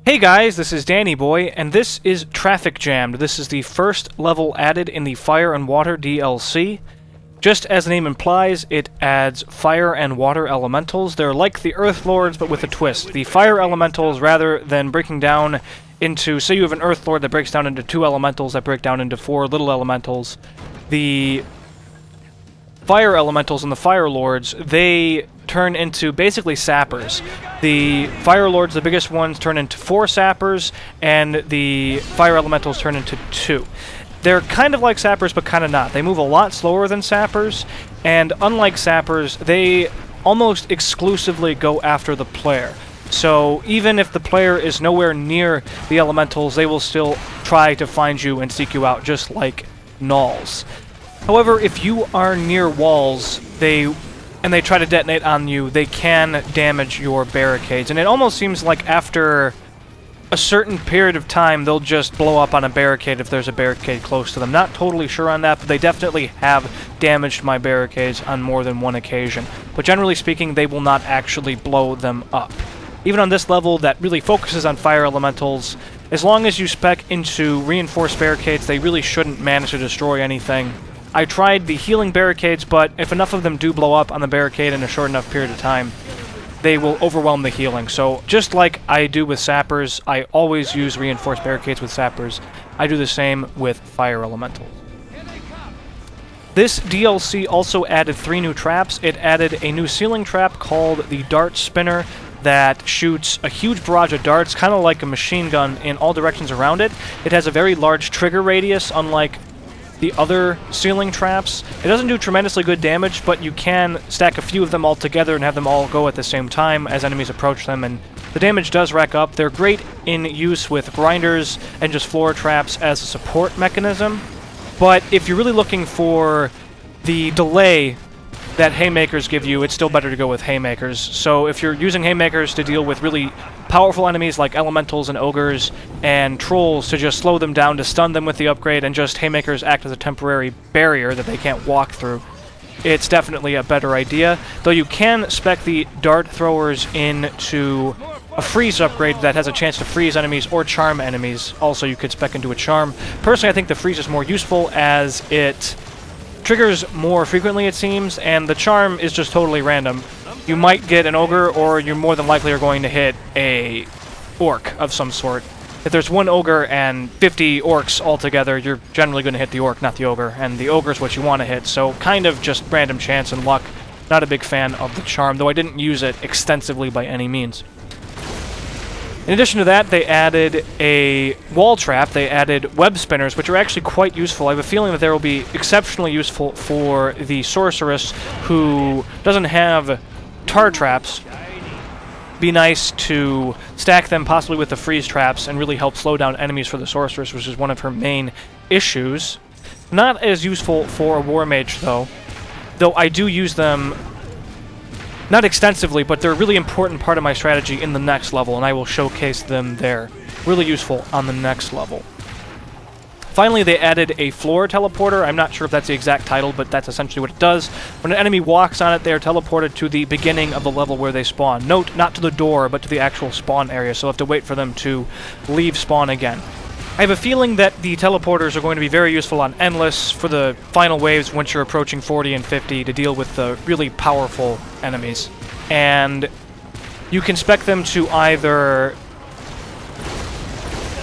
Hey guys, this is Danny Boy, and this is Traffic Jammed. This is the first level added in the Fire and Water DLC. Just as the name implies, it adds fire and water elementals. They're like the Earth Lords, but with a twist. The fire elementals, rather than breaking down into, say you have an Earth Lord that breaks down into 2 elementals that break down into 4 little elementals, the fire elementals and the fire lords, they turn into basically sappers. The fire lords, the biggest ones, turn into 4 sappers, and the fire elementals turn into 2. They're kind of like sappers, but kind of not. They move a lot slower than sappers, and unlike sappers, they almost exclusively go after the player. So even if the player is nowhere near the elementals, they will still try to find you and seek you out, just like gnolls. However, if you are near walls, they try to detonate on you, they can damage your barricades. And it almost seems like after a certain period of time, they'll just blow up on a barricade if there's a barricade close to them. Not totally sure on that, but they definitely have damaged my barricades on more than one occasion. But generally speaking, they will not actually blow them up. Even on this level that really focuses on fire elementals, as long as you spec into reinforced barricades, they really shouldn't manage to destroy anything. I tried the healing barricades, but if enough of them do blow up on the barricade in a short enough period of time, they will overwhelm the healing. So just like I do with sappers, I always use reinforced barricades with sappers. I do the same with fire elementals. This DLC also added 3 new traps. It added a new ceiling trap called the Dart Spinner that shoots a huge barrage of darts, kind of like a machine gun, in all directions around it. It has a very large trigger radius, unlike the other ceiling traps. It doesn't do tremendously good damage, but you can stack a few of them all together and have them all go at the same time as enemies approach them, and the damage does rack up. They're great in use with grinders and just floor traps as a support mechanism, but if you're really looking for the delay that haymakers give you, it's still better to go with haymakers. So if you're using haymakers to deal with really powerful enemies like elementals and ogres and trolls, to just slow them down, to stun them with the upgrade, and just haymakers act as a temporary barrier that they can't walk through, it's definitely a better idea. Though you can spec the dart throwers into a freeze upgrade that has a chance to freeze enemies or charm enemies. Also, you could spec into a charm. Personally, I think the freeze is more useful as it triggers more frequently, it seems, and the charm is just totally random. You might get an ogre, or you more than likely are going to hit a orc of some sort. If there's 1 ogre and 50 orcs altogether, you're generally going to hit the orc, not the ogre, and the ogre is what you want to hit, so kind of just random chance and luck. Not a big fan of the charm, though I didn't use it extensively by any means. In addition to that, they added a wall trap. They added web spinners, which are actually quite useful. I have a feeling that they will be exceptionally useful for the sorceress who doesn't have tar traps. Be nice to stack them possibly with the freeze traps and really help slow down enemies for the sorceress, which is one of her main issues. Not as useful for a war mage, though I do use them not extensively, but they're a really important part of my strategy in the next level, and I will showcase them there. Really useful on the next level. Finally, they added a floor teleporter. I'm not sure if that's the exact title, but that's essentially what it does. When an enemy walks on it, they are teleported to the beginning of the level where they spawn. Note, not to the door, but to the actual spawn area, so I have to wait for them to leave spawn again. I have a feeling that the teleporters are going to be very useful on Endless for the final waves once you're approaching 40 and 50 to deal with the really powerful enemies. And you can spec them to either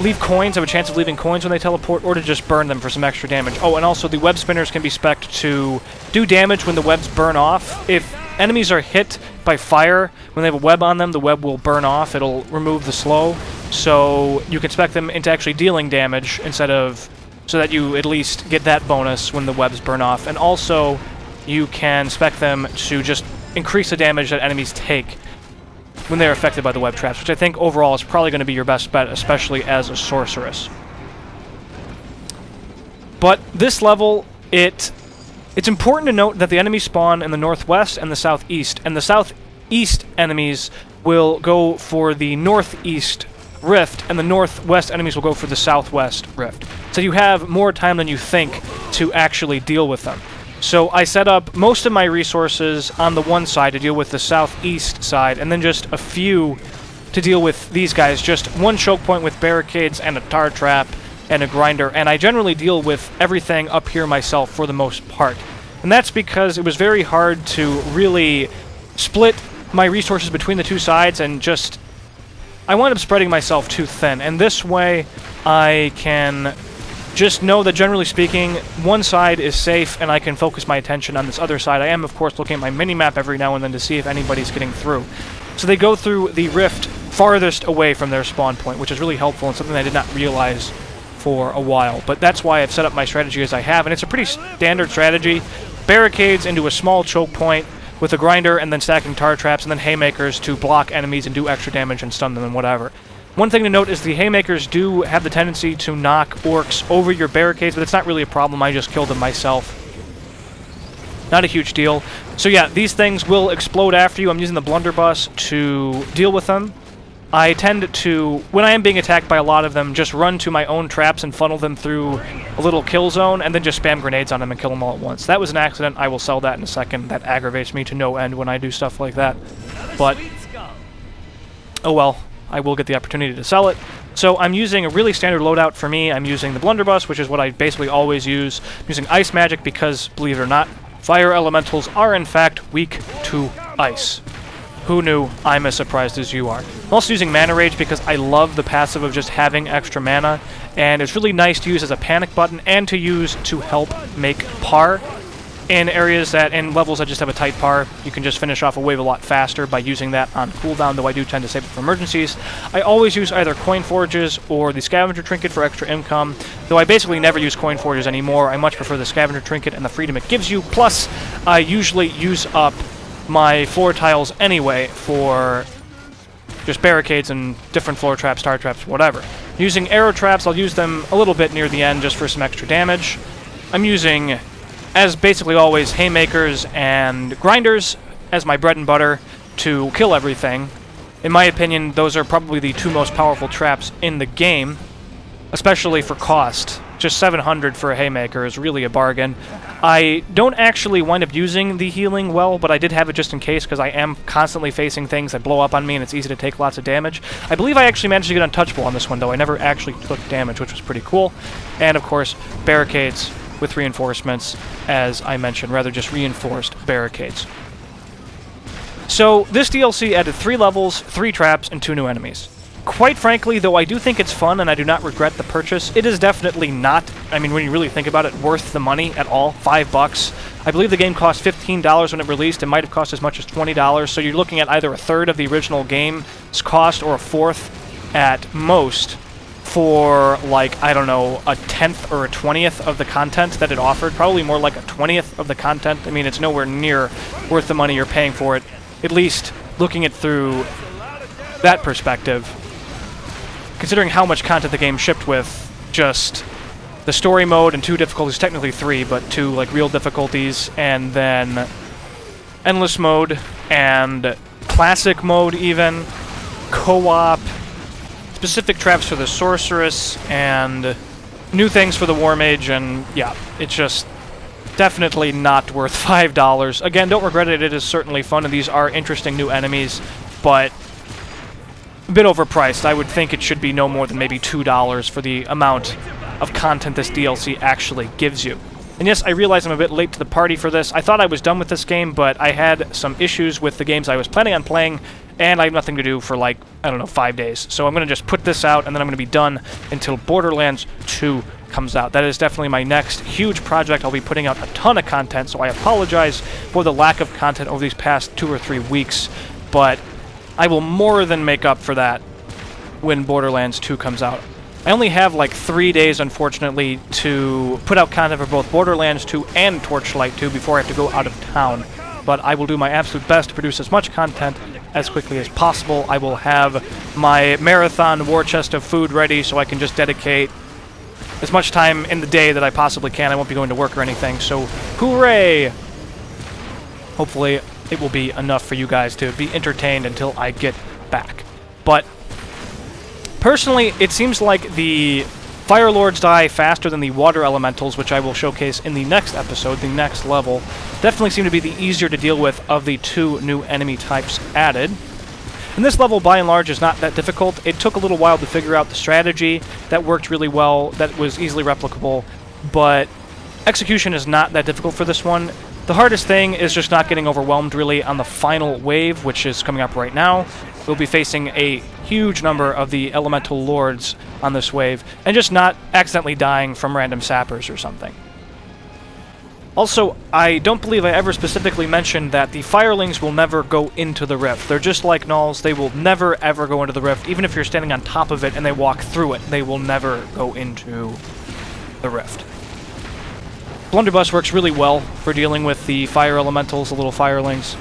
leave coins, have a chance of leaving coins when they teleport, or to just burn them for some extra damage. Oh, and also the web spinners can be spec'd to do damage when the webs burn off. If enemies are hit by fire, when they have a web on them, the web will burn off. It'll remove the slow. So you can spec them into actually dealing damage instead of, so that you at least get that bonus when the webs burn off. And also, you can spec them to just increase the damage that enemies take when they're affected by the web traps, which I think overall is probably going to be your best bet, especially as a sorceress. But this level, it's important to note that the enemies spawn in the northwest and the southeast, and the southeast enemies will go for the northeast rift, and the northwest enemies will go for the southwest rift. So you have more time than you think to actually deal with them. So I set up most of my resources on the one side to deal with the southeast side, and then just a few to deal with these guys. Just one choke point with barricades and a tar trap and a grinder, and I generally deal with everything up here myself for the most part. And that's because it was very hard to really split my resources between the two sides, and just I wound up spreading myself too thin. And this way I can just know that, generally speaking, one side is safe and I can focus my attention on this other side. I am, of course, looking at my mini-map every now and then to see if anybody's getting through. So they go through the rift farthest away from their spawn point, which is really helpful and something I did not realize for a while. But that's why I've set up my strategy as I have, and it's a pretty standard strategy. Barricades into a small choke point with a grinder, and then stacking tar traps, and then haymakers to block enemies and do extra damage and stun them and whatever. One thing to note is the haymakers do have the tendency to knock orcs over your barricades, but it's not really a problem. I just killed them myself. Not a huge deal. So yeah, these things will explode after you. I'm using the blunderbuss to deal with them. I tend to, when I am being attacked by a lot of them, just run to my own traps and funnel them through a little kill zone, and then just spam grenades on them and kill them all at once. That was an accident. I will sell that in a second. That aggravates me to no end when I do stuff like that. But, oh well, I will get the opportunity to sell it. So I'm using a really standard loadout for me. I'm using the blunderbuss, which is what I basically always use. I'm using ice magic because, believe it or not, fire elementals are in fact weak to ice. Who knew? I'm as surprised as you are. I'm also using Mana Rage because I love the passive of just having extra mana, and it's really nice to use as a panic button and to use to help make par. In areas that, in levels that just have a tight par, you can just finish off a wave a lot faster by using that on cooldown, though I do tend to save it for emergencies. I always use either coin forges or the scavenger trinket for extra income, though I basically never use coin forges anymore. I much prefer the scavenger trinket and the freedom it gives you, plus I usually use up my floor tiles anyway for just barricades and different floor traps, star traps, whatever. Using arrow traps, I'll use them a little bit near the end just for some extra damage. I'm using, as basically always, haymakers and grinders as my bread and butter to kill everything. In my opinion, those are probably the two most powerful traps in the game, especially for cost. Just 700 for a haymaker is really a bargain. I don't actually wind up using the healing well, but I did have it just in case because I am constantly facing things that blow up on me and it's easy to take lots of damage. I believe I actually managed to get untouchable on this one, though. I never actually took damage, which was pretty cool. And, of course, barricades with reinforcements, as I mentioned, rather just reinforced barricades. So this DLC added 3 levels, 3 traps, and 2 new enemies. Quite frankly, though I do think it's fun and I do not regret the purchase, it is definitely not, I mean, when you really think about it, worth the money at all. $5. I believe the game cost $15 when it released. It might have cost as much as $20, so you're looking at either a third of the original game's cost or a fourth at most for, like, I don't know, a 10th or a 20th of the content that it offered. Probably more like a 20th of the content. I mean, it's nowhere near worth the money you're paying for it, at least looking it through that perspective. Considering how much content the game shipped with, just the story mode and 2 difficulties, technically 3, but 2 like real difficulties, and then endless mode and classic mode even, co-op, specific traps for the sorceress, and new things for the war mage, and yeah, it's just definitely not worth $5. Again, don't regret it, it is certainly fun, and these are interesting new enemies, but a bit overpriced. I would think it should be no more than maybe $2 for the amount of content this DLC actually gives you. And yes, I realize I'm a bit late to the party for this. I thought I was done with this game, but I had some issues with the games I was planning on playing, and I have nothing to do for, like, I don't know, 5 days. So I'm going to just put this out, and then I'm going to be done until Borderlands 2 comes out. That is definitely my next huge project. I'll be putting out a ton of content, so I apologize for the lack of content over these past 2 or 3 weeks, but I will more than make up for that when Borderlands 2 comes out. I only have like 3 days, unfortunately, to put out content for both Borderlands 2 and Torchlight 2 before I have to go out of town. But I will do my absolute best to produce as much content as quickly as possible. I will have my marathon war chest of food ready so I can just dedicate as much time in the day that I possibly can. I won't be going to work or anything, so hooray! Hopefully it will be enough for you guys to be entertained until I get back. But personally, it seems like the Fire Lords die faster than the Water Elementals, which I will showcase in the next episode, the next level. Definitely seem to be the easier to deal with of the 2 new enemy types added. And this level, by and large, is not that difficult. It took a little while to figure out the strategy that worked really well, that was easily replicable, but execution is not that difficult for this one. The hardest thing is just not getting overwhelmed, really, on the final wave, which is coming up right now. We'll be facing a huge number of the elemental lords on this wave, and just not accidentally dying from random sappers or something. Also, I don't believe I ever specifically mentioned that the firelings will never go into the rift. They're just like gnolls. They will never ever go into the rift. Even if you're standing on top of it and they walk through it, they will never go into the rift. Blunderbuss works really well for dealing with the fire elementals, the little firelings.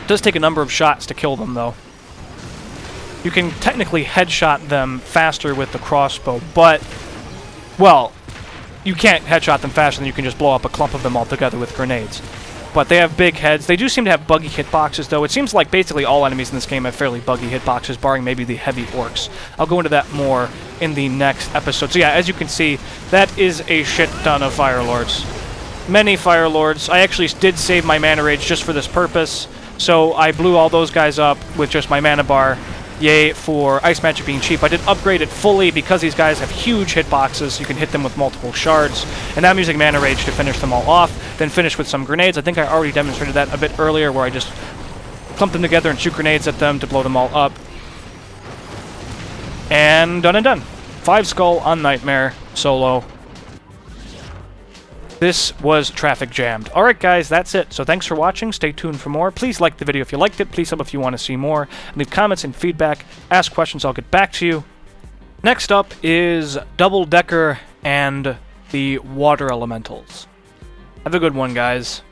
It does take a number of shots to kill them, though. You can technically headshot them faster with the crossbow, but, well, you can't headshot them faster than you can just blow up a clump of them altogether with grenades. But they have big heads. They do seem to have buggy hitboxes, though. It seems like basically all enemies in this game have fairly buggy hitboxes, barring maybe the heavy orcs. I'll go into that more in the next episode. So yeah, as you can see, that is a shit ton of Fire Lords. Many Fire Lords. I actually did save my mana rage just for this purpose, so I blew all those guys up with just my mana bar. Yay for Ice Magic being cheap. I did upgrade it fully because these guys have huge hitboxes. You can hit them with multiple shards. And now I'm using Mana Rage to finish them all off, then finish with some grenades. I think I already demonstrated that a bit earlier, where I just clump them together and shoot grenades at them to blow them all up. And done and done. 5 skull on Nightmare, solo. This was Traffic Jammed. Alright guys, that's it. So thanks for watching. Stay tuned for more. Please like the video if you liked it. Please sub if you want to see more. Leave comments and feedback. Ask questions. I'll get back to you. Next up is Double Decker and the Water Elementals. Have a good one, guys.